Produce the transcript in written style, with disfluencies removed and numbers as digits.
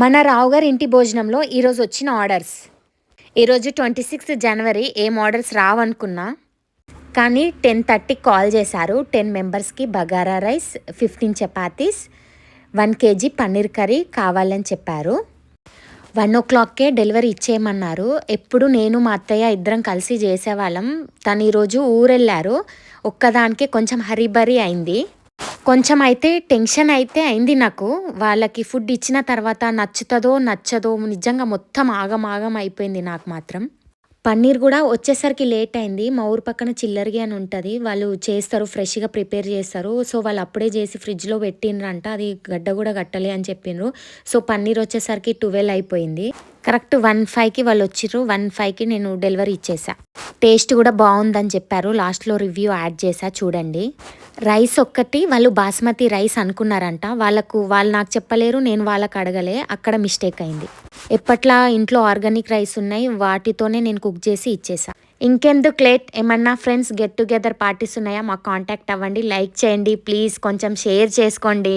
మన రావుగారి ఇంటి భోజనంలో ఈరోజు వచ్చిన ఆర్డర్స్. ఈరోజు 26 జనవరి ఏం ఆర్డర్స్ రావనుకున్నా, కానీ 10:30కి కాల్ చేశారు. 10 మెంబర్స్కి bagara rice, 15 chapatis, 1 KG paneer curry కావాలని చెప్పారు. 1 o'clockకే డెలివరీ ఇచ్చేయమన్నారు. ఎప్పుడు నేను మా అత్తయ్య ఇద్దరం కలిసి చేసేవాళ్ళం. తను ఈరోజు ఊరెళ్ళారు. ఒక్కదానికే కొంచెం హరీబరీ అయింది. కొంచెం అయితే టెన్షన్ అయితే అయింది నాకు. వాళ్ళకి ఫుడ్ ఇచ్చిన తర్వాత నచ్చుతుందో నచ్చదో నిజంగా మొత్తం ఆగమాగం అయిపోయింది నాకు మాత్రం. పన్నీర్ కూడా వచ్చేసరికి లేట్ అయింది. మా ఊరు పక్కన చిల్లరగి అని ఉంటుంది, వాళ్ళు చేస్తారు, ఫ్రెష్గా ప్రిపేర్ చేస్తారు. సో వాళ్ళు అప్పుడే చేసి ఫ్రిడ్జ్లో పెట్టిండ్రంట, అది గడ్డ కూడా కట్టలే అని చెప్పిండ్రు. సో పన్నీర్ వచ్చేసరికి 12 అయిపోయింది. కరెక్ట్ 1:05కి వాళ్ళు వచ్చిర్రు. 1:05కి నేను డెలివరీ ఇచ్చేసా. టేస్ట్ కూడా బాగుందని చెప్పారు. లాస్ట్లో రివ్యూ యాడ్ చేసా, చూడండి. రైస్ ఒక్కటి వాళ్ళు బాస్మతి రైస్ అనుకున్నారంట. వాళ్ళు నాకు చెప్పలేరు, నేను వాళ్ళకి అడగలే, అక్కడ మిస్టేక్ అయింది. ఎప్పట్లా ఇంట్లో ఆర్గానిక్ రైస్ ఉన్నాయి, వాటితోనే నేను కుక్ చేసి ఇచ్చేసా. ఇంకెందుకు లేట్, ఏమన్నా ఫ్రెండ్స్ గెట్ టుగెదర్ పార్టీస్ ఉన్నాయా, మాకు కాంటాక్ట్ అవ్వండి. లైక్ చేయండి ప్లీజ్, కొంచెం షేర్ చేసుకోండి.